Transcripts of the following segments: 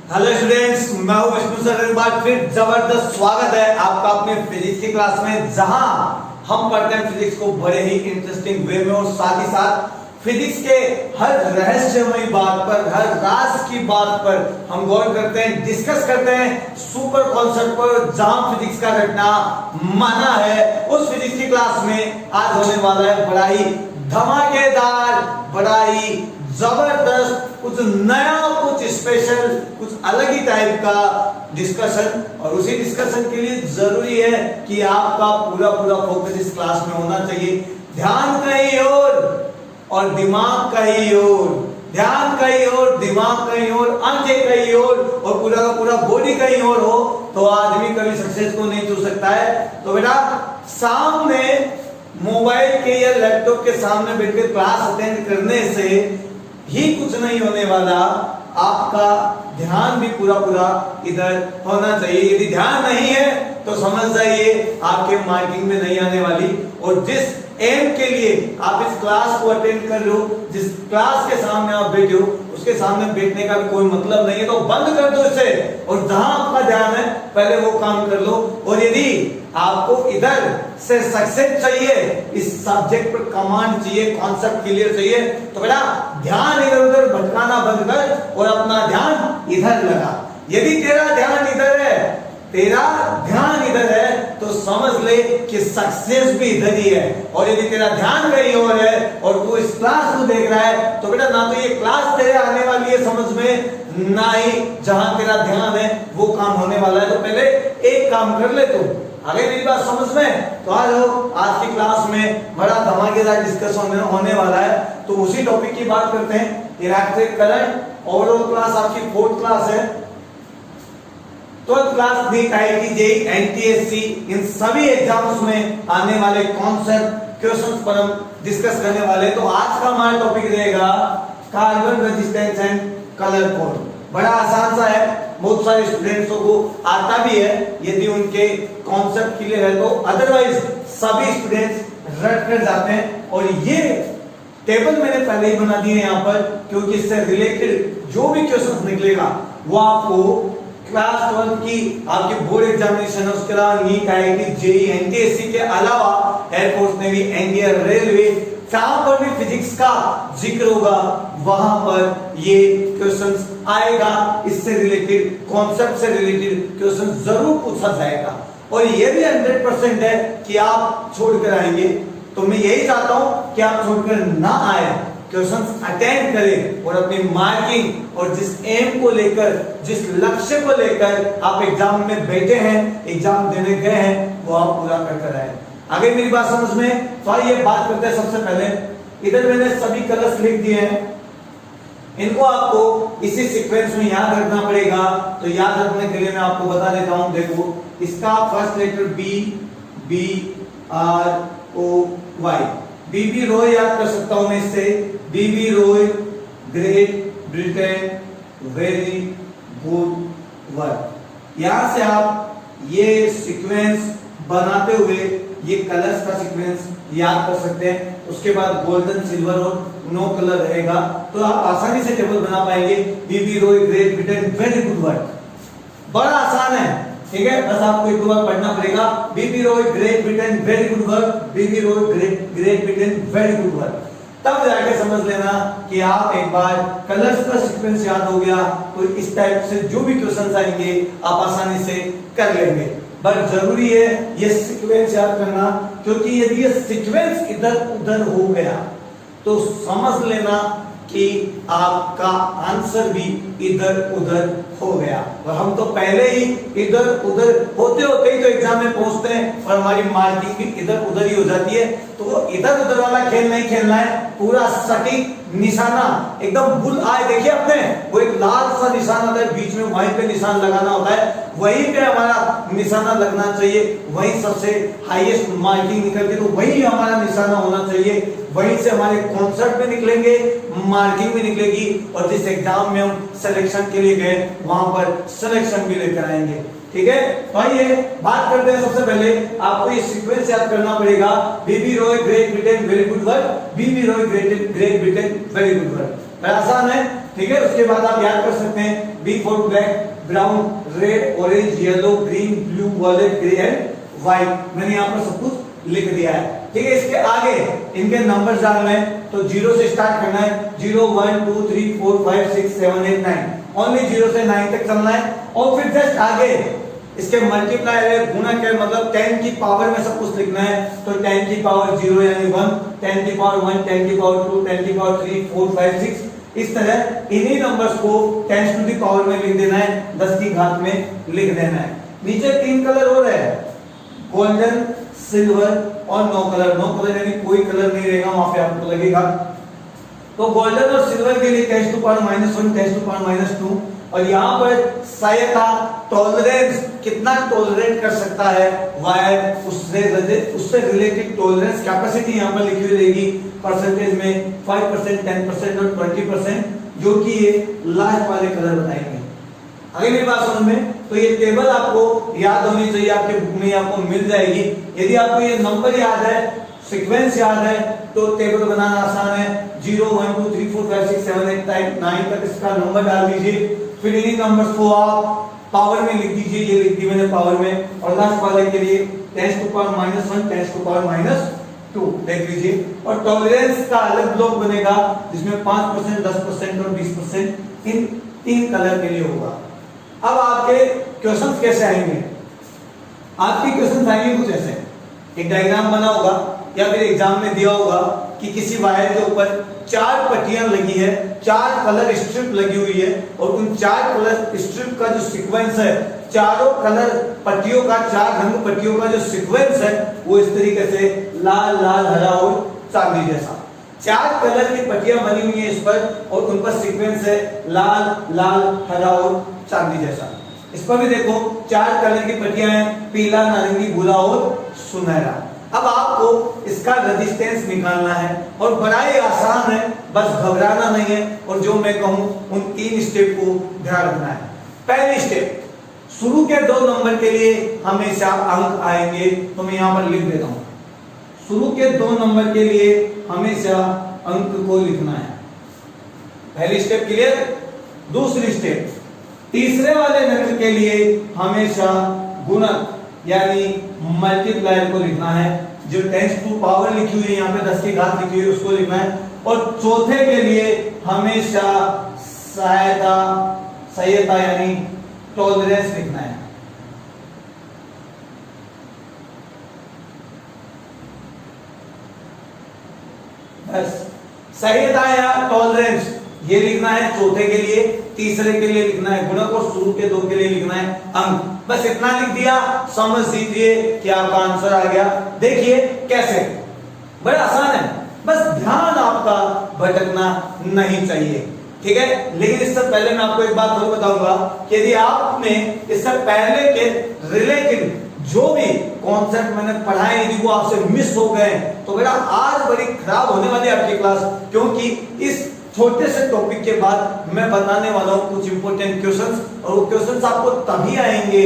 Hello students, मैं हूं Vishnu sir. एक बार फिर जबरदस्त स्वागत है आपका अपने फिजिक्स की क्लास में, जहां हम पढ़ते हैं फिजिक्स को बड़े ही इंटरेस्टिंग वे में और साथ ही साथ फिजिक्स के हर रहस्यमय बात पर, हर राज की बात पर हम गौर करते हैं, डिस्कस करते हैं सुपर कॉन्सेप्ट पर जहां फिजिक्स का घटना माना है। उस फिजिक्स की क्लास में आज होने वाला है बड़ा ही धमाकेदार, बड़ा ही जबरदस्त, कुछ नया, कुछ स्पेशल, कुछ अलग ही टाइप का डिस्कशन। और उसी डिस्कशन के लिए जरूरी है कि आपका पूरा फोकस इस क्लास में होना चाहिए। ध्यान कहीं और दिमाग कहीं और, ध्यान कहीं और, दिमाग कहीं और, आंखें कहीं और पूरा का पूरा बॉडी कहीं और हो तो आदमी कभी सक्सेस को नहीं छू सकता है। तो बेटा सामने मोबाइल के या लैपटॉप के सामने बैठकर क्लास अटेंड करने से ही कुछ नहीं होने वाला, आपका ध्यान भी पूरा इधर होना चाहिए। यदि ध्यान नहीं है तो समझ जाइए आपके मार्किंग में नहीं आने वाली। और जिस एम के लिए आप इस क्लास को अटेंड कर रहे हो, जिस क्लास के सामने आप बैठे हो, उसके सामने बैठने का भी कोई मतलब नहीं है, तो बंद कर दो इसे और जहां आपका ध्यान है पहले वो काम कर लो। और यदि आपको इधर से सक्सेस चाहिए, इस सब्जेक्ट पर कमांड चाहिए, कॉन्सेप्ट क्लियर चाहिए, तो बेटा ध्यान इधर उधर भटकाना बंद कर और अपना ध्यान इधर लगा। यदि तेरा ध्यान इधर है, तेरा ध्यान इधर है, तो समझ ले कि सक्सेस भी इधर ही है। और यदि तेरा ध्यान कहीं और है और तू इस क्लास को देख रहा है, तो बेटा ना तो ये क्लास तेरे आने वाली है समझ में, ना ही जहां तेरा ध्यान है वो काम होने वाला है। तो पहले एक काम कर ले तू। अगर मेरी बात समझ में तो आ जाओ, आज की क्लास में बड़ा धमाकेदार डिस्कशन होने वाला है। तो उसी टॉपिक की बात करते हैं, इलेक्ट्रिक करंट। ओवरऑल क्लास आपकी 4th क्लास है। 12th class NEET IIT JEE NTSC इन सभी एग्जाम्स में आने वाले कॉन्सेप्ट क्वेश्चंस पर हम डिस्कस करने वाले। तो आज का हमारा टॉपिक रहेगा carbon resistance and colour code. बड़ा आसान सा है, बहुत सारे स्टूडेंट्स को आता भी है यदि उनके कॉन्सेप्ट क्लियर है तो, अदरवाइज सभी स्टूडेंट्स रट कर जाते हैं। और ये टेबल मैंने पहले ही बना दी है यहाँ पर, क्योंकि इससे रिलेटेड जो भी क्वेश्चन निकलेगा वो आपको क्लास 12 की आपकी बोर्ड एग्जामिनेशन है, उसके अलावा नीट आईआईटी जेईई एनटीएससी के अलावा एयरफोर्स नेवी इंडियन रेलवे, जहां पर भी फिजिक्स का जिक्र होगा वहां पर ये क्वेश्चंस आएगा। इससे रिलेटेड, कॉन्सेप्ट से रिलेटेड क्वेश्चन जरूर पूछा जाएगा। और ये भी 100% है कि आप छोड़कर आएंगे। तो मैं यही चाहता हूं कि आप छोड़कर ना आए, क्वेश्चंस अटेंड करें और अपनी मार्किंग और जिस एम को लेकर, जिस लक्ष्य को लेकर आप एग्जाम में बैठे हैं, एग्जाम देने गए हैं, वो आप पूरा कर आए। आगे मेरी बात समझ में तो आइए बात करते हैं। सबसे पहले इधर मैंने सभी कलर्स लिख दिए हैं, इनको आपको इसी सीक्वेंस में याद रखना पड़ेगा। तो याद रखने के लिए मैं आपको बता देता हूं। देखो, इसका first letter B R O Y, BB Roy याद कर सकता हूं मैं इससे, BB Roy Great Britain very good work. यहां से आप ये सीक्वेंस बनाते हुए ये कलर्स का सीक्वेंस याद कर सकते हैं। उसके बाद गोल्डन, सिल्वर और नो कलर रहेगा, तो आप आसानी से टेबल बना पाएंगे। B B Roy Great Britain very good work, बड़ा आसान है, ठीक है। बस आपको एक बार पढ़ना पड़ेगा, B B Roy Great Britain very good work, B B Roy Great Britain very good work. तब जाके समझ लेना कि आप एक बार कलर्स का सीक्वेंस याद हो गया तो इस टाइप से जो भी क्वेश्चंस आएंगे आप आसानी से कर लेंगे। बट जरूरी है ये सीक्वेंस याद करना, क्योंकि यदि ये सीक्वेंस इधर उधर हो गया तो समझ लेना कि आपका आंसर भी इधर उधर हो गया। और हम तो पहले ही इधर उधर होते होते ही तो एग्जाम में पहुंचते हैं और हमारी मार्किंग भी इधर उधर ही हो जाती है। तो इधर उधर वाला खेल नहीं खेलना है, पूरा सटीक निशाना एकदम बुल आए। देखिए आपने वो एक लाल सा निशान आता है बीच में, वहीं पे निशान लगाना होता है, वहीं पे हमारा निशाना लगना चाहिए, वहीं सबसे हाईएस्ट मार्किंग निकलती है, तो वहीं हमारा निशाना होना चाहिए। वहीं से हमारे कॉन्सेप्ट भी निकलेंगे, मार्किंग भी निकलेगी, और जिस एग्जाम में हम सिलेक्शन के लिए गए वहां पर सिलेक्शन भी लेकर आएंगे, ठीक है। तो आइए बात करते हैं। सबसे पहले आपको ये सीक्वेंस याद करना पड़ेगा, B B Roy Great Britain very good work, B B Roy Great Britain very good work. आसान है, ठीक है। उसके बाद आप याद कर सकते हैं B for black, brown, red, orange, yellow, green, blue, violet, grey and white. मैंने यहाँ पर सब कुछ लिख दिया है, ठीक है। इसके आगे इनके नंबर डालने हैं, तो 0 से स्टार्ट करना है। 0 1 2 3 4 5 6 7 8 9, ओनली 0 से 9 तक चलना है। और फिर जस्ट आगे इसके मल्टीप्लाई है, गुणा है, मतलब 10 की पावर में सब कुछ लिखना है। तो 10 की पावर 0 यानी 1, 10 की पावर 1, 10 की पावर 2, 10 की पावर 3 4 5 6, इस तरह इन्हीं नंबर्स को 10 टू द पावर में लिख देना है, 10 की घात में लिख देना है। नीचे 3 कलर हो रहे हैं, गोल्डन, सिल्वर और नो कलर। नो कलर यानी कोई कलर नहीं रहेगा, वहां पे आपको लगेगा। तो गोल्डन और सिल्वर के लिए 10 टू पावर -1, 10 टू पावर -2, और यहाँ पर सहायता, टॉलरेंस, कितना टॉलरेट कर सकता है वायर, उससे रिलेटेड टॉलरेंस कैपेसिटी यहाँ पर लिखी हुई रहेगी परसेंटेज में 5%, 10% और 20%, जो कि ये लास्ट वाले कलर बताएंगे। अगर मेरी बात समझ में, तो ये टेबल आपको याद होनी चाहिए, आपके बुक में आपको मिल जाएगी। यदि आपको ये नंबर याद है, सीक्वेंस याद है, तो टेबल बनाना आसान है। 0 1 2 3 4 5 6 7 8 9 तक इसका नंबर डाल दीजिए, फिर इन्हीं नंबर्स को आप पावर में लिख दीजिए, ये लिख दी मैंने पावर में। और लास्ट वाले के लिए 10 टू पावर -1, 10 टू पावर -2 देख लीजिए। और टॉलरेंस का अलग ब्लॉक बनेगा जिसमें 5%, 10% और 20% इन 3 कलर के लिए होगा। अब आपके क्वेश्चंस कैसे आएंगे? आपके क्वेश्चंस आएंगे कुछ ऐसे, एक डायग्राम बना होगा या फिर एग्जाम में दिया होगा कि किसी वायर के ऊपर 4 पट्टियां लगी है, 4 कलर स्ट्रिप लगी हुई है, और उन 4 कलर स्ट्रिप का जो सीक्वेंस है, चारों कलर पट्टियों का, 4 रंग पट्टियों का जो सीक्वेंस है वो इस तरीके से लाल लाल, हरा और चांदी जैसा। 4 कलर की पट्टियां बनी हुई है इस पर, और उन पर सीक्वेंस है लाल लाल, हरा और चांदी जैसा। इस पर भी देखो 4 कलर की पट्टियां हैं, पीला, नारंगी, भूरा और सुनहरा। अब आपको इसका रेजिस्टेंस निकालना है, और बड़ा ही आसान है, बस घबराना नहीं है, और जो मैं कहूं उन 3 स्टेप को ध्यान रखना है। पहली स्टेप, शुरू के 2 नंबर के लिए हमेशा अंक आएंगे, तो मैं यहां पर लिख देता हूं। शुरू के 2 नंबर के लिए हमेशा अंक को लिखना है। पहली स्टेप क्लियर। दूसरी स्टेप, तीसरे वाले नंबर के लिए हमेशा गुणक यानी मल्टीप्लायर को लिखना है, जो 10 टू पावर लिखी हुई है यहाँ पे, 10 की घात लिखी हुई है, उसको लिखना है। और चौथे के लिए हमेशा सहायता यानी टॉलरेंस लिखना है। बस सहायता या टॉलरेंस ये लिखना है चौथे के लिए, तीसरे के लिए लिखना है गुणक, और शुरू के 2 के लिए लिखना है अंक। बस इतना लिख दिया, समझ लीजिए कि आपका आंसर आ गया। देखिए कैसे, बड़ा आसान है, बस ध्यान आपका भटकना नहीं चाहिए, ठीक है। लेकिन इससे पहले मैं आपको एक बात और बताऊंगा कि यदि आपने इससे पहले के रिलेटेड जो भी कॉन्सेप्ट मैंने पढ़ाए यदि वो आपसे मिस हो गए, तो बेटा आज बड़ी खराब होने वाली है आपकी क्लास, क्योंकि इस छोटे से टॉपिक के बाद मैं बताने वाला हूं कुछ इंपॉर्टेंट क्वेश्चंस, और वो क्वेश्चंस आपको तभी आएंगे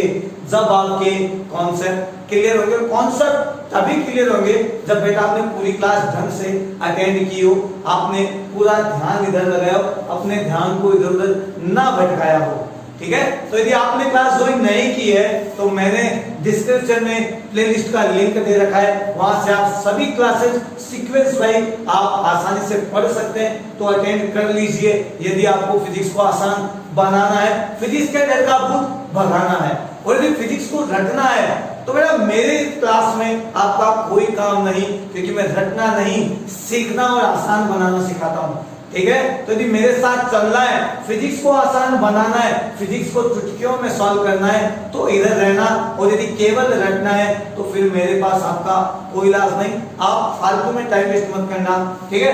जब आपके कॉन्सेप्ट क्लियर होंगे। कॉन्सेप्ट तभी क्लियर होंगे जब बेटा आपने पूरी क्लास ढंग से अटेंड की हो, आपने पूरा ध्यान इधर लगाया हो, अपने ध्यान को इधर उधर ना भटकाया हो, ठीक है। तो यदि आपने क्लास ज्वाइन नहीं की है तो मैंने डिस्क्रिप्शन में प्लेलिस्ट का लिंक दे रखा है, वहां से आप सभी क्लासेस सीक्वेंस वाइज आप आसानी से पढ़ सकते हैं, तो अटेंड कर लीजिए। यदि आपको फिजिक्स को आसान बनाना है, फिजिक्स के डर का भूत भगाना है, और यदि फिजिक्स को रटना है, तो बेटा मेरे क्लास में आपका कोई काम नहीं, क्योंकि मैं रटना नहीं, सीखना और आसान बनाना सिखाता हूं, ठीक है। तो यदि मेरे साथ चलना है, फिजिक्स को आसान बनाना है, फिजिक्स को चुटकियों में सॉल्व करना है, तो इधर रहना, और यदि केवल रटना है तो फिर मेरे पास आपका कोई इलाज नहीं। आप फालतू में टाइम वेस्ट मत करना, ठीक है,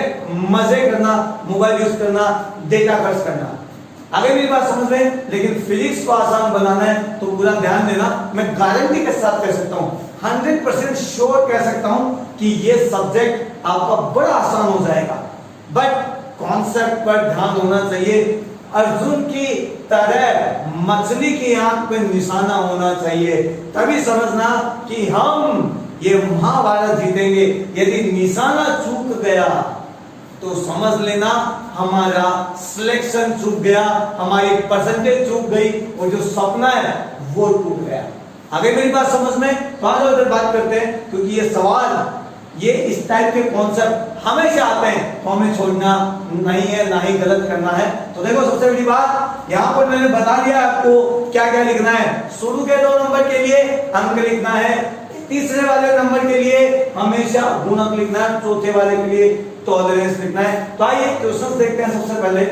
मजे करना, मोबाइल यूज करना, डेटा खर्च करना। आगे मेरी बात समझ रहे हैं। लेकिन फिजिक्स को आसान बनाना है तो पूरा ध्यान देना। मैं गारंटी के साथ कह सकता हूं, 100% श्योर कह सकता हूं कि ये सब्जेक्ट आपका बड़ा आसान हो जाएगा, बट कॉन्सेप्ट पर ध्यान होना चाहिए। अर्जुन की तरह मछली की आंख पे निशाना होना चाहिए, तभी समझना कि हम ये महाभारत जीतेंगे। यदि निशाना चूक गया तो समझ लेना हमारा सिलेक्शन चूक गया, हमारी परसेंटेज चूक गई और जो सपना है वो टूट गया। आगे मेरी बात समझ में? तो आज अगर बात करते हैं, क्योंकि ये सवाल, ये इस टाइप के कॉन्सेप्ट हमेशा आते हैं तो हमें छोड़ना नहीं है, ना ही गलत करना है। तो देखो सबसे बड़ी बात यहाँ पर मैंने बता दिया आपको क्या क्या लिखना है। शुरू के 2 नंबर के लिए अंक लिखना है, तीसरे वाले नंबर के लिए हमेशा गुणक लिखना है, चौथे वाले के लिए टॉलरेंस लिखना है। तो आइए क्वेश्चन देखते हैं। सबसे पहले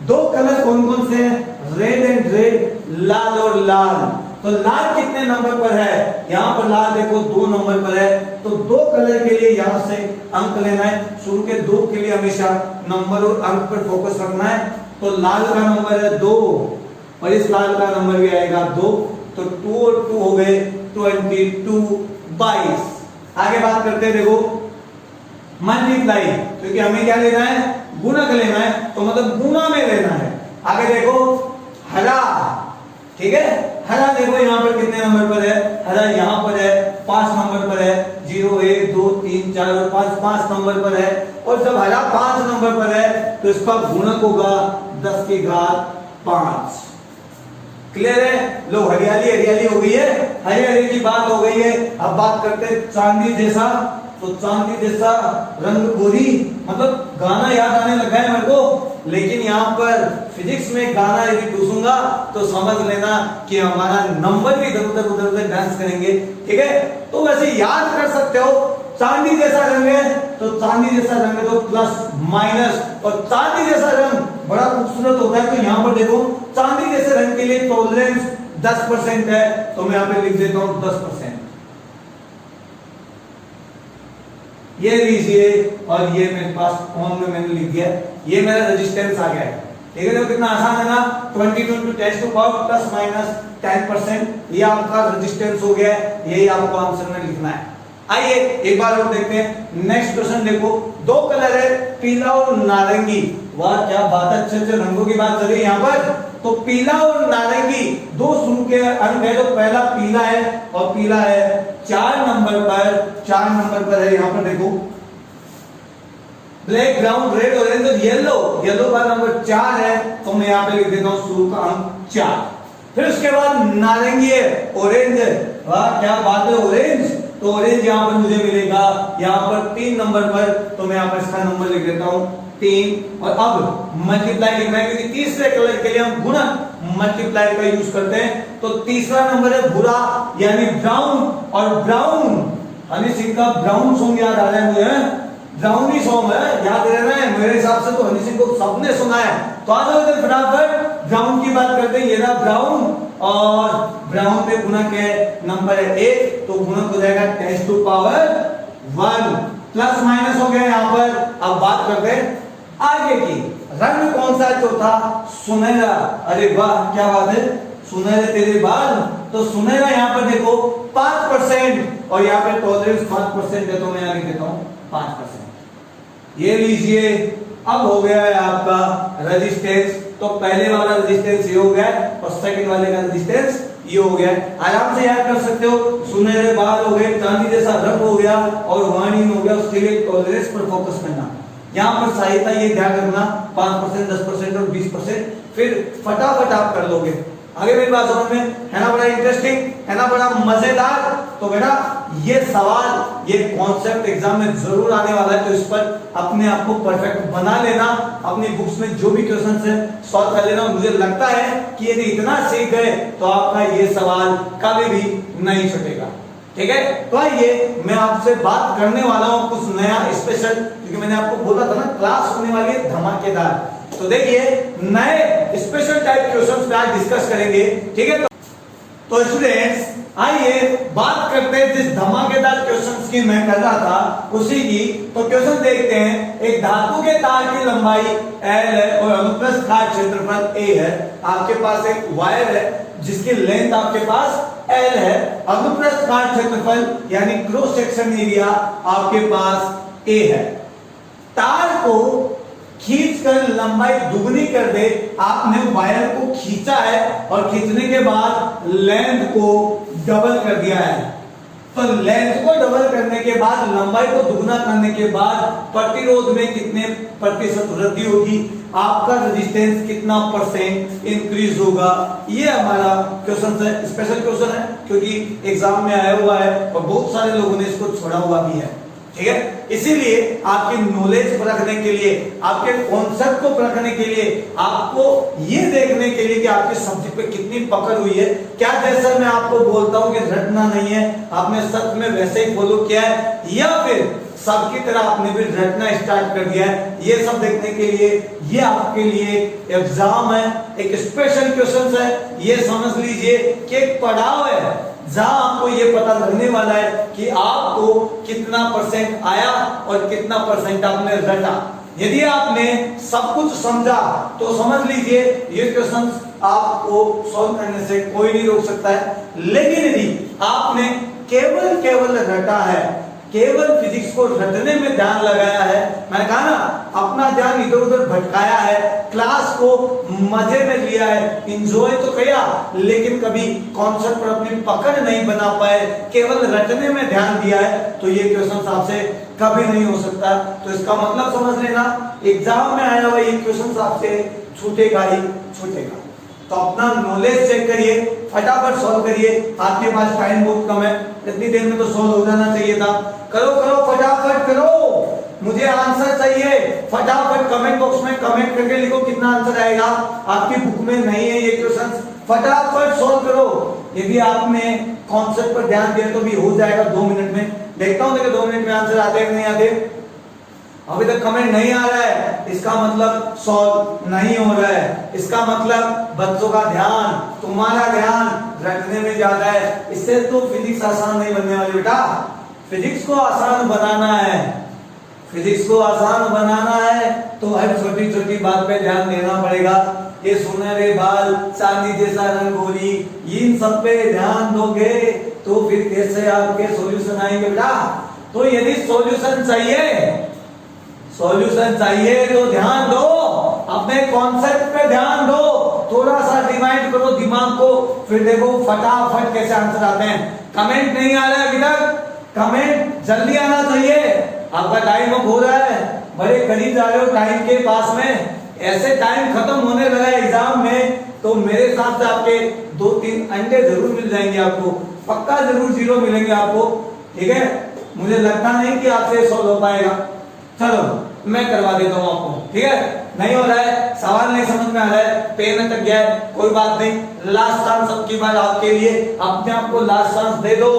2 कलर कौन कौन से हैं? रेड एंड रेड, लाल और लाल। तो लाल कितने नंबर पर है? यहाँ पर लाल देखो 2 नंबर पर है, तो 2 कलर के लिए यहाँ से अंक लेना है। शुरू के 2 के लिए हमेशा नंबर और अंक पर फोकस रखना है। तो लाल का नंबर है 2 और इस लाल का नंबर भी आएगा 2, तो 2 और 2 हो गए 22, 22। आगे बात करते हैं, देखो मल्टीप्लाई, क्योंकि हमें क्या लेना है? गुणक लेना है, तो मतलब गुना में लेना है। आगे देखो हरा, ठीक है, हरा देखो यहाँ पर कितने नंबर पर है? हरा यहाँ पर है 5 नंबर पर है, 0 1 2 3 4 और 5 नंबर पर है। और जब हरा 5 नंबर पर है तो इसका गुणक होगा 10 की घात 5। क्लियर है? लो हरियाली हरियाली हो गई है, हरे हरे की बात हो गई है। अब बात करते हैं चांदी जैसा। तो चांदी जैसा रंग गोरी, मतलब गाना याद आने लगा है मेरे को, लेकिन यहाँ पर फिजिक्स में गाना यदि पूछूंगा तो समझ लेना कि हमारा नंबर भी इधर उधर डांस करेंगे, ठीक है? तो वैसे याद कर सकते हो, चांदी जैसा रंग है तो चांदी जैसा रंग है तो प्लस माइनस, और चांदी जैसा रंग बड़ा खूबसूरत होता है। तो यहाँ पर देखो चांदी जैसे रंग के लिए टॉलरेंस 10% है, तो मैं यहाँ पे लिख देता हूँ 10%। ये लीजिए, और ये मेरे पास फॉर्म में मैंने लिख दिया, ये मेरा रेजिस्टेंस आ गया है। ठीक है, तो कितना आसान है ना? 22 to 10 to power plus minus 10%, ये आपका रेजिस्टेंस हो गया है। यही आपको आंसर में लिखना है। आइए एक बार और देखते हैं। नेक्स्ट क्वेश्चन देखो, 2 कलर है पीला और नारंगी। वाह क्या बात है, अच्छे अच्छे रंगों की बात चल रही है यहाँ पर। तो पीला और नारंगी 2 शुरू के अंक है, तो पहला पीला है और पीला है 4 नंबर पर है। यहाँ पर देखो ब्लैक ब्राउन रेड ऑरेंज और येलो का नंबर 4 है, तो मैं यहाँ पे लिख देता हूँ शुरू का अंक 4। फिर उसके बाद नारंगी है, ऑरेंज है, वाह क्या बात है, ऑरेंज। तो ऑरेंज यहाँ पर मुझे मिलेगा यहाँ पर 3 नंबर पर, तो मैं यहाँ पर इसका नंबर लिख देता हूँ 3। और अब मल्टीप्लाई लिखना है, क्योंकि तीसरे कलर के लिए हम गुणक मल्टीप्लाई का यूज करते हैं। तो तीसरा नंबर है भूरा यानी ब्राउन, और ब्राउन हनी सिंह का ब्राउन सॉन्ग याद आ रहा है मुझे, ब्राउनी सॉन्ग है, याद रहना है। मेरे हिसाब से तो हनी सिंह को सबने सुना है। तो आ जाओ फटाफट ब्राउन की बात करते हैं। ये रहा ब्राउन, और ब्राउन पे गुणक है नंबर है 1, तो गुणक हो जाएगा 10 टू पावर 1। प्लस माइनस हो गया यहाँ पर। अब बात करते हैं आगे की। रंग कौन सा है चौथा? सुनहरा। अरे वाह क्या बात है, सुनहरे तेरे बाल। तो सुनहरा यहाँ पर देखो 5%, और यहाँ पे टॉलरेंस 5% है, तो मैं यहाँ लिख देता हूँ 5%। ये लीजिए, अब हो गया है आपका रेजिस्टेंस। तो पहले वाला रेजिस्टेंस ये हो गया और सेकंड वाले का रेजिस्टेंस ये हो गया। आराम से याद कर सकते हो, सुनहरे बाल हो गए, चांदी जैसा रंग हो गया और वार्निंग हो गया। उसके लिए टॉलरेंस पर फोकस करना। यहाँ पर सहायता ये ध्यान रखना 5%, 10% और 20%, फिर फटाफट आप कर लोगे। आगे मेरी बात समझ में है ना? बड़ा इंटरेस्टिंग है ना, बड़ा मजेदार। तो बेटा ये सवाल, ये कॉन्सेप्ट एग्जाम में जरूर आने वाला है, तो इस पर अपने आप को परफेक्ट बना लेना। अपनी बुक्स में जो भी क्वेश्चंस है सॉल्व कर लेना। मुझे लगता है कि यदि इतना सीख गए तो आपका ये सवाल कभी भी नहीं छूटेगा। ठीक है, तो आइए मैं आपसे बात करने वाला हूँ कुछ नया स्पेशल, क्योंकि मैंने आपको बोला था ना क्लास होने वाली है धमाकेदार। तो देखिए नए स्पेशल टाइप क्वेश्चंस पे आज डिस्कस करेंगे। ठीक है, तो स्टूडेंट्स आइए बात करते हैं जिस धमाकेदार क्वेश्चंस की मैं कर रहा था उसी की। तो क्वेश्चन देखते हैं। एक धातु के तार की लंबाई L है और अनुप्रस्थ काट क्षेत्रफल A है। आपके पास एक वायर है जिसकी लेंथ आपके पास L है, अनुप्रस्थ काट क्षेत्रफल यानी क्रॉस सेक्शन एरिया आपके पास A है। तार को खींचकर लंबाई दुगनी कर दे। आपने वायर को खींचा है और खींचने के बाद लेंथ को डबल कर दिया है। तो लेंथ को डबल करने के बाद, लंबाई को दुगना करने के बाद प्रतिरोध में कितने प्रतिशत वृद्धि होगी, आपका रेजिस्टेंस कितना परसेंट इंक्रीज होगा। ये हमारा क्वेश्चन है, स्पेशल क्वेश्चन है क्योंकि एग्जाम में आया हुआ है और बहुत सारे लोगों ने इसको छोड़ा हुआ भी है, ठीक है। इसीलिए आपकी नॉलेज परखने के लिए, आपके कॉन्सेप्ट को परखने के लिए, आपको ये देखने के लिए कि आपके सब्जेक्ट पे कितनी पकड़ हुई है, क्या जैसा मैं आपको बोलता हूं कि रटना नहीं है, आपने सच में वैसे ही फॉलो किया है या फिर सबकी तरह आपने भी रटना स्टार्ट कर दिया है, ये सब देखने के लिए ये आपके लिए एग्जाम है, एक स्पेशल क्वेश्चन है। ये समझ लीजिए कि एक पड़ाव है जहां आपको ये पता लगने वाला है कि आपको कितना परसेंट आया और कितना परसेंट आपने रटा। यदि आपने सब कुछ समझा तो समझ लीजिए ये क्वेश्चन आपको सॉल्व करने से कोई नहीं रोक सकता है। लेकिन यदि आपने केवल रटा है, केवल फिजिक्स को रटने में ध्यान लगाया है, मैंने कहा ना अपना ध्यान इधर उधर भटकाया है, क्लास को मजे में लिया है, एंजॉय तो किया लेकिन कभी कॉन्सेप्ट पर अपनी पकड़ नहीं बना पाए, केवल रटने में ध्यान दिया है, तो ये क्वेश्चन आपसे कभी नहीं हो सकता। तो इसका मतलब समझ लेना, एग्जाम में आया हुआ ये क्वेश्चन आपसे छूटेगा ही छूटेगा। तो अपना नॉलेज चेक करिए, फटाफट सॉल्व करिए, आपके पास टाइम बहुत कम है, इतनी देर में तो सॉल्व हो जाना चाहिए था। करो फटाफट करो, मुझे आंसर चाहिए। फटाफट कमेंट बॉक्स में कमेंट करके लिखो कितना आंसर आएगा। आपकी बुक में नहीं है ये क्वेश्चन, फटाफट सॉल्व करो। यदि आपने कॉन्सेप्ट पर ध्यान दिया तो भी हो जाएगा 2 मिनट में। देखता हूं 2 मिनट में आंसर आते हैं नहीं आते। अभी तक कमेंट नहीं आ रहा है, इसका मतलब सॉल्व नहीं हो रहा है, इसका मतलब बच्चों का ध्यान, तुम्हारा ध्यान रखने में ज्यादा है। इससे तो फिजिक्स आसान नहीं बनने वाली बेटा। फिजिक्स को आसान बनाना है, फिजिक्स को आसान बनाना है तो हर छोटी छोटी बात पे ध्यान देना पड़ेगा। ये सुनहरे बाल, चांदी जैसा रंगोली, इन सब पे ध्यान दोगे तो फिर कैसे आपके सॉल्यूशन आएंगे बेटा। तो यदि सॉल्यूशन चाहिए तो ध्यान दो, अपने कॉन्सेप्ट पे ध्यान दो, थोड़ा सा रिमाइंड करो दिमाग को, फिर देखो फटाफट कैसे आंसर आते हैं। कमेंट नहीं आ रहा है अभी तक, कमेंट जल्दी आना चाहिए। आपका टाइम अब हो रहा है, बड़े करीब जा रहे हो टाइम के पास में। ऐसे टाइम खत्म होने लगा है एग्जाम में तो मेरे हिसाब से आपके 2-3 अंडे जरूर मिल जाएंगे आपको, पक्का जरूर 0 मिलेंगे आपको, ठीक है। मुझे लगता नहीं कि आपसे सॉल्व हो पाएगा। चलो मैं करवा देता हूं आपको, ठीक है। नहीं हो रहा है, सवाल नहीं समझ में आ रहा है, पेन अटक गया है, कोई बात नहीं, लास्ट चांस सबकी बार आपके लिए, अपने आप को लास्ट चांस दे दो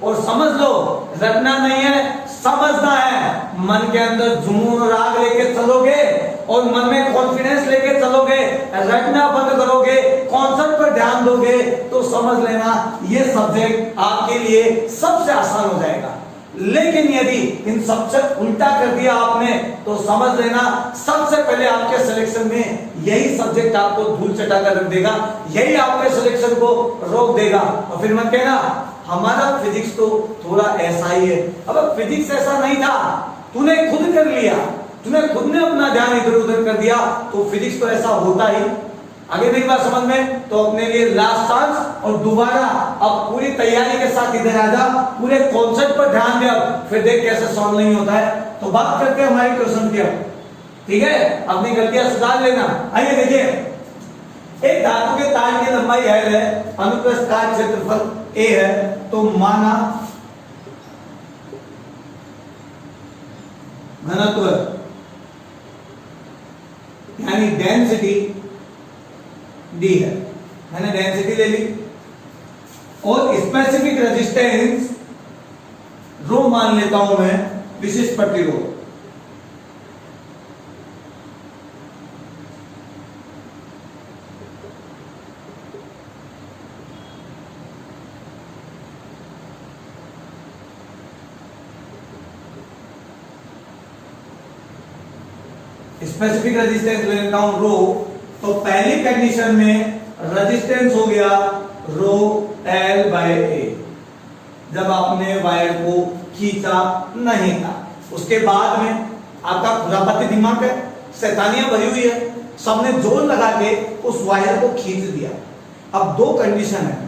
और समझ लो। रटना नहीं है, समझना है। मन के अंदर जुनून और राग लेके चलोगे और मन में कॉन्फिडेंस लेके चलोगे, रटना बंद करोगे, कॉन्सेप्ट पर ध्यान दोगे तो समझ लेना ये सब्जेक्ट आपके लिए सबसे आसान हो जाएगा। लेकिन यदि इन सबसे उल्टा कर दिया आपने तो समझ लेना सबसे पहले आपके सिलेक्शन में यही सब्जेक्ट आपको धूल चटा कर रख देगा, यही आपके सिलेक्शन को रोक देगा। और फिर मत कहना हमारा फिजिक्स तो थोड़ा ऐसा ही है। अब फिजिक्स ऐसा नहीं था, तूने खुद कर लिया, तूने खुद ने अपना ध्यान इधर उधर कर दिया तो फिजिक्स तो ऐसा होता ही। आगे मेरी बात समझ में, तो अपने लिए लास्ट चांस और दोबारा अब पूरी तैयारी के साथ इधर आ जा, पूरे कॉन्सेप्ट पर ध्यान दे, फिर देख कैसे सॉल्व नहीं होता है। तो बात करते हैं हमारी क्वेश्चन की, ठीक है। अपनी गलतियां सुधार लेना। आइए देखिए, एक धातु के तार की लंबाई L है, अनुप्रस्थ काट क्षेत्रफल A है, तो माना घनत्व यानी डेंसिटी D है, मैंने डेंसिटी ले ली, और स्पेसिफिक रेजिस्टेंस रो मान लेता हूं मैं, विशिष्ट प्रतिरोध। स्पेसिफिक रेजिस्टेंस ले लेता हूं रो, तो पहली कंडीशन में रेजिस्टेंस हो गया रो L/A, जब आपने वायर को खींचा नहीं था। उसके बाद में आपका खुरापाती दिमाग है, शैतानियां भरी हुई है, सबने जोर लगा के उस वायर को खींच दिया। अब 2 कंडीशन है,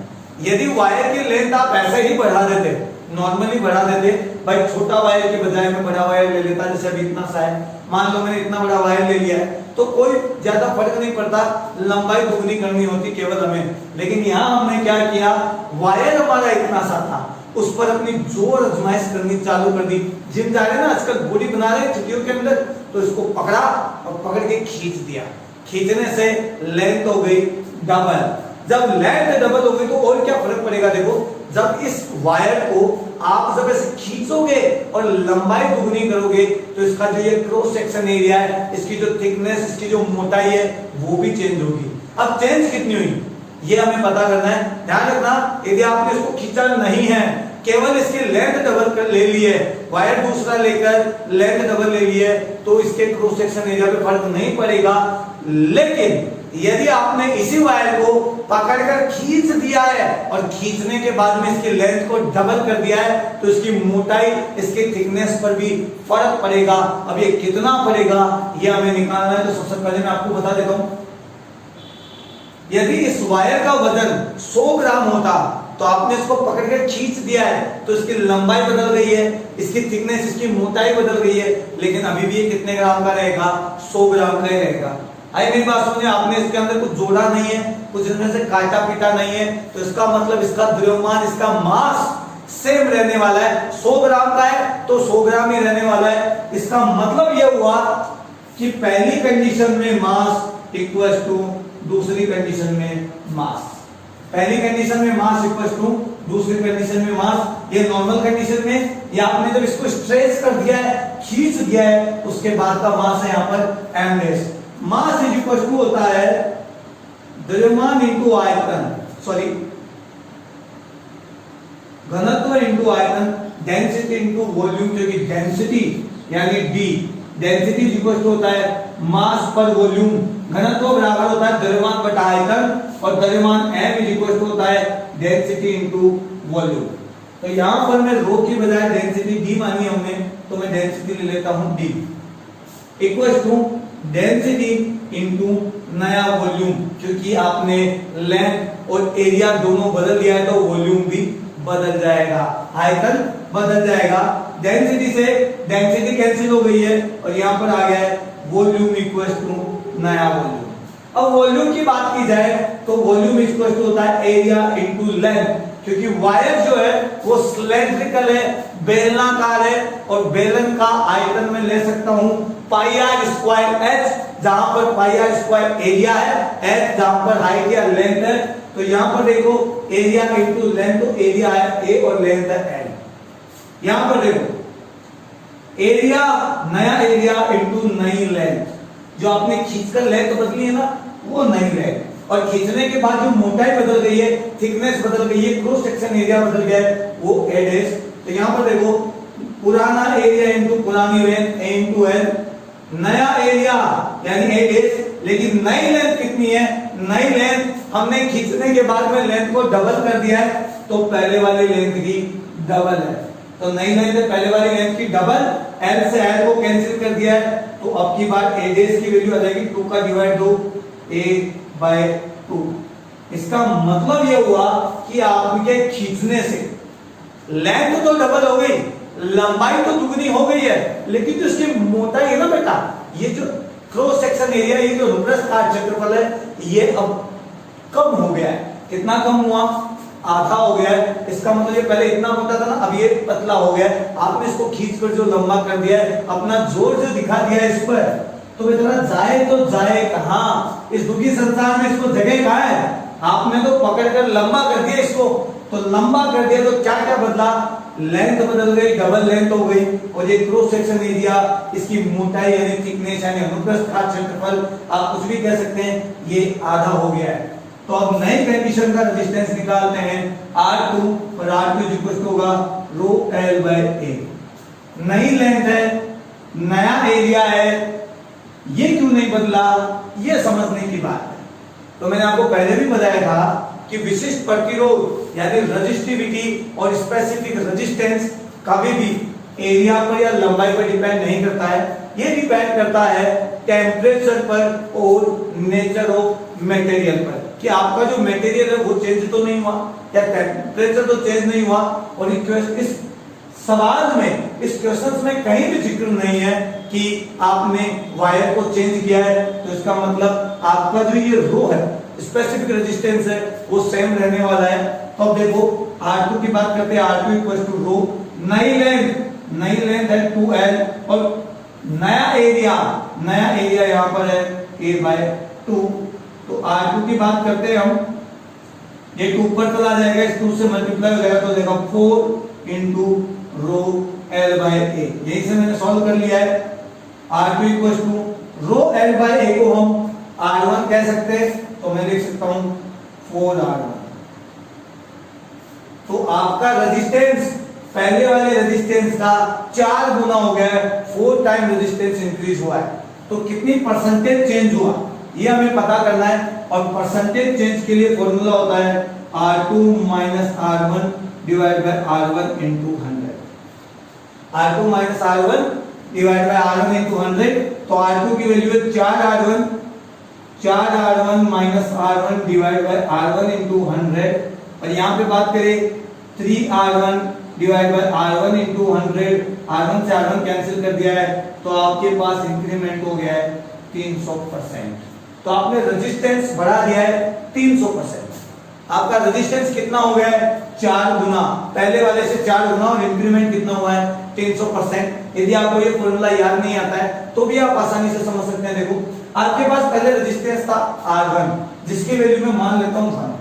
यदि वायर की लेंथ आप ऐसे ही बढ़ा देते, नॉर्मली बढ़ा देते भाई, छोटा वायर के बजाय मैं बड़ा वायर ले लेता, जैसे अभी इतना सा है, मान लो मैंने इतना बड़ा वायर ले लिया है तो कोई ज्यादा फर्क नहीं पड़ता, लंबाई दुगनी करनी होती केवल हमें। लेकिन यहाँ हमने क्या किया, वायर हमारा इतना सा था, उस पर अपनी जोर आजमाइश करनी चालू कर दी। जिम जा रहे हैं ना आजकल, बॉडी बना रहे हैं छुट्टियों के अंदर, तो इसको पकड़ा और पकड़ के खींच दिया, खींचने से लेंथ हो गई डबल। जब लेंथ डबल हो गई तो और क्या फर्क पड़ेगा, देखो जब इस वायर को आप जब ऐसे खींचोगे और लंबाई दुगनी करोगे तो इसका जो ये क्रॉस सेक्शन एरिया है, इसकी जो थिकनेस, इसकी जो मोटाई है वो भी चेंज होगी। अब चेंज कितनी हुई ये हमें पता करना है। ध्यान रखना, यदि आपने इसको खींचा नहीं है, केवल इसकी लेंथ डबल कर ले ली है, वायर दूसरा लेकर लेंथ डबल ले ली है, तो इसके क्रॉस सेक्शन एरिया पे फर्क नहीं पड़ेगा। लेकिन यदि आपने इसी वायर को पकड़कर खींच दिया है और खींचने के बाद में इसकी लेंथ को डबल कर दिया है, तो इसकी मोटाई, इसकी थिकनेस पर भी फर्क पड़ेगा। अब ये कितना पड़ेगा ये हमें निकालना है, तो सबसे पहले मैं आपको बता देता हूं, यदि इस वायर का वजन 100 ग्राम होता तो आपने इसको पकड़ के खींच दिया है तो इसकी लंबाई बदल गई है, इसकी थिकनेस, इसकी मोटाई बदल गई है, लेकिन अभी भी ये कितने ग्राम का रहेगा, 100 ग्राम का ही रहेगा। आई मेरी बात समझे, आपने इसके अंदर कुछ जोड़ा नहीं है, कुछ इसमें से काटा पीटा नहीं है, तो इसका मतलब इसका द्रव्यमान, इसका मास सेम रहने वाला है। 100 ग्राम का है तो 100 ग्राम ही रहने वाला है। इसका मतलब यह हुआ कि पहली कंडीशन में मास इक्वल्स टू दूसरी कंडीशन में मास, पहली कंडीशन में मास इक्वल्स टू दूसरी कंडीशन में मास। ये नॉर्मल कंडीशन में, या आपने जब इसको स्ट्रेच कर दिया है, खींच दिया है, उसके बाद का मास है यहाँ पर M S. Mass is equal to होता है द्रव्यमान इंटू आयतन, सॉरी घनत्व इंटू आयतन, डेंसिटी इंटू वॉल्यूम, क्योंकि डेंसिटी यानी D, density is equal to होता है मास पर वॉल्यूम, घनत्व बराबर होता है द्रव्यमान बटा आयतन, और द्रव्यमान m इज इक्वल टू होता है डेंसिटी इंटू वॉल्यूम। तो यहां पर मैं रो की बजाय डेंसिटी डी मानी हमने, तो मैं डेंसिटी ले लेता हूं D equal to density into नया वॉल्यूम, क्योंकि आपने लेंथ और एरिया दोनों बदल दिया है तो वॉल्यूम भी बदल जाएगा, आयतन बदल जाएगा। डेंसिटी से डेंसिटी कैंसिल हो गई है और यहां पर आ गया है वॉल्यूम इक्वल टू नया वॉल्यूम। अब वॉल्यूम की बात की जाए तो वॉल्यूम इक्वल टू होता है एरिया इंटू लेंथ, क्योंकि वायर जो है वो सिलेंड्रिकल है, बेलनाकार है, और बेलन का आयतन मैं ले सकता हूं पाई आर स्क्वायर एच, जहां पर पाई आर स्क्वायर एरिया है, एच जहां पर हाइट या लेंथ है। तो यहां पर देखो एरिया इंटू लेंथ, तो एरिया है ए और लेंथ है एल। यहां पर देखो एरिया, नया एरिया इंटू नई लेंथ, जो आपने खींचकर लेंथ बदली है ना, वो नई लेंथ, और खींचने के बाद जो मोटाई बदल गई है, थिकनेस बदल गई है, क्रॉस सेक्शन एरिया बदल गया है, वो ए डैश। तो यहां पर देखो पुराना एरिया इंटू पुरानी लेंथ ए इंटू एल, नया एरिया यानी ए डैश, लेकिन नई लेंथ कितनी है, नई लेंथ हमने खींचने के बाद में लेंथ को डबल कर दिया है, तो पहले वाली लेंथ की डबल है, तो नई लेंथ है पहले वाली लेंथ की डबल, एल से एल को कैंसिल कर दिया है, तो अब की बात ए डैश की वैल्यू आ जाएगी 2 का डिवाइड 2 a/2। इसका मतलब यह हुआ कि आपके खींचने से लेंथ तो डबल हो गई, लंबाई तो दुगनी हो गई है, लेकिन जो इसकी मोटाई है ना बेटा, ये जो क्रॉस सेक्शन एरिया, ये जो वृत्ताकार क्षेत्रफल है, ये अब कम हो गया है। कितना कम हुआ, आधा हो गया है। इसका मतलब ये पहले इतना मोटा था ना, अब ये पतला हो गया है। आपने इसको खींचकर जो लंबा कर दिया है, अपना जोर जो दिखा दिया है इस पर, तो बेटा जाए तो जाए कहां, इस दुखी संसार में इसको जगह कहां है। आपने तो पकड़कर लंबा कर दिया इसको, तो लंबा कर दिया तो क्या क्या बदला, लेंथ बदल गई, डबल लेंथ हो गई, और ये क्रॉस सेक्शन एरिया, इसकी मोटाई यानी थिकनेस यानी अनुप्रस्थ काट क्षेत्रफल, आप कुछ भी कह सकते हैं, ये आधा हो गया है। तो अब नई कंडीशन का रेजिस्टेंस निकालते हैं, R2 और R2 इक्वल होगा रो L बाय A। नई लेंथ है, नया एरिया है, ये क्यों नहीं बदला, ये समझने की बात है। तो मैंने आपको पहले भी बताया था कि विशिष्ट प्रतिरोध यानी रेजिस्टिविटी और स्पेसिफिक रेजिस्टेंस कभी भी एरिया पर या लंबाई पर डिपेंड नहीं करता है, ये डिपेंड करता है टेम्परेचर पर और नेचर ऑफ मटेरियल पर। कि आपका जो मटेरियल है वो चेंज तो नहीं हुआ, या टेम्परेचर तो चेंज नहीं हुआ। और इस सवाल में, इस क्वेश्चन में कहीं भी जिक्र नहीं है कि आपने वायर को चेंज किया है। तो इसका मतलब आपका जो ये रो है, स्पेसिफिक रेजिस्टेंस है, वो सेम रहने वाला है। तो अब देखो R2 की बात करते हैं, R2 इक्वल टू रो, नई लेंथ है 2L, और नया एरिया यहाँ पर है A/2। तो R2 की बात करते हैं हम, ये 2 ऊपर चला जाएगा, इस 2 से मल्टीप्लाई हो जाएगा तो देखो 4 इंटू रो L/A। यही से मैंने सॉल्व कर लिया है। R2 equal to row L/A को हम R1 कह सकते हैं, तो मैं लिख सकता हूं 4R1। तो आपका रेजिस्टेंस पहले वाले रेजिस्टेंस का 4 गुना हो गया है, 4 टाइम रेजिस्टेंस इंक्रीज हुआ है। तो कितनी परसेंटेज चेंज हुआ ये हमें पता करना है। और परसेंटेज चेंज के लिए फॉर्मूला होता है R2 minus R1 divide by R1 into 100। R2 minus R1 divide by R1 into 100। तो R2 की वैल्यू है 4R1 minus R1 divide by R1 into 100। और यहाँ पे बात करें 3R1 divide by R1 into 100, R1 से R1 कैंसिल कर दिया है, तो आपके पास इंक्रीमेंट हो गया है 300%। तो आपने रेजिस्टेंस बढ़ा दिया है 300%। आपका रेजिस्टेंस कितना हो गया है? 4 गुना, पहले वाले से 4 गुना, और इंक्रीमेंट कितना हुआ है? 300%। यदि आपको ये फॉर्मूला याद नहीं आता है तो भी आप आसानी से समझ सकते हैं। देखो आपके पास पहले रेजिस्टेंस था R1, जिसकी वैल्यू मैं मान लेता हूं 1।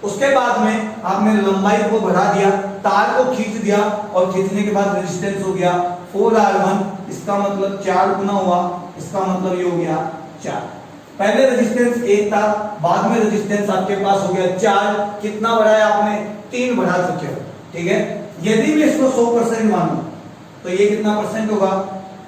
उसके बाद में आपने लंबाई को बढ़ा दिया, तार को खींच दिया, और खींचने के बाद रेजिस्टेंस हो गया 4R1। इसका मतलब 4 गुना हुआ, इसका मतलब ये हो गया 4। पहले रेजिस्टेंस 1 था, बाद में रेजिस्टेंस आपके पास हो गया 4। कितना बढ़ाया आपने? 3 बढ़ा चुके हो, ठीक है। यदि मैं इसको 100% मानूं तो ये कितना परसेंट होगा?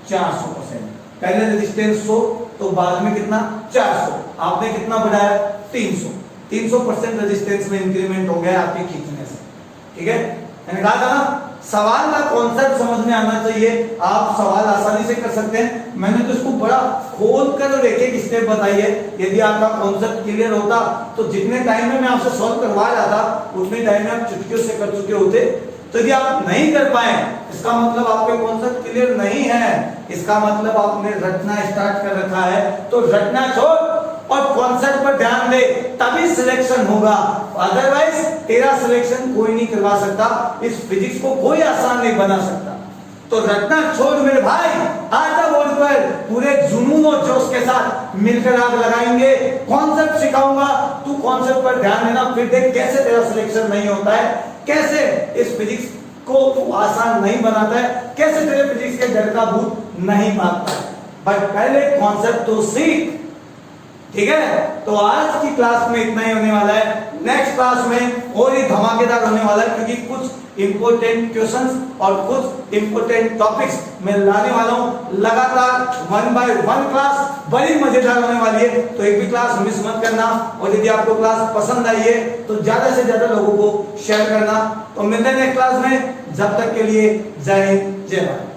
400%। पहले रेजिस्टेंस 100, तो बाद में कितना? 400। आपने कितना बढ़ाया? 300। 300% रेजिस्टेंस में इंक्रीमेंट हो गया आपके खींचने से, ठीक है। मैंने कहा था ना, सवाल का कॉन्सेप्ट समझ में आना चाहिए, आप सवाल आसानी से कर सकते हैं। मैंने तो इसको बड़ा खोल कर एक एक स्टेप बताई है। यदि आपका कॉन्सेप्ट क्लियर होता तो जितने टाइम में मैं आपसे सॉल्व करवा रहा था उतने टाइम में आप चुटकियों से कर चुके होते। तो यदि आप नहीं कर पाए, इसका मतलब आपके कॉन्सेप्ट क्लियर नहीं है, इसका मतलब आपने रटना स्टार्ट कर रखा है। तो रटना छोड़ और कॉन्सेप्ट पर ध्यान दे, तभी सिलेक्शन होगा। अदरवाइज तेरा सिलेक्शन कोई नहीं करवा सकता, इस फिजिक्स को कोई आसान नहीं बना सकता। तो रटना छोड़ मेरे भाई, आजा बोर्ड पर पूरे जुनून और जोश के साथ मिलकर आग लगाएंगे। कॉन्सेप्ट सिखाऊंगा, तू कॉन्सेप्ट पर ध्यान देना, फिर देख कैसे तेरा सिलेक्शन नहीं होता है, कैसे इस फिजिक्स को आसान नहीं बनाता है, कैसे तेरे फिजिक्स के डर का भूत नहीं भागता है। बट पहले कॉन्सेप्ट तो सीख, ठीक है। तो आज की क्लास में इतना ही होने वाला है। नेक्स्ट क्लास में और ही धमाकेदार होने वाला है, क्योंकि कुछ इंपॉर्टेंट क्वेश्चंस और कुछ इंपॉर्टेंट टॉपिक्स मैं लाने वाला हूं। लगातार 1 बाय 1 क्लास बड़ी मजेदार होने वाली है, तो एक भी क्लास मिस मत करना। और यदि आपको क्लास पसंद आई है तो ज्यादा से ज्यादा लोगों को शेयर करना। तो मिलते हैं नेक्स्ट क्लास में, जब तक के लिए जय हिंद, जय भारत।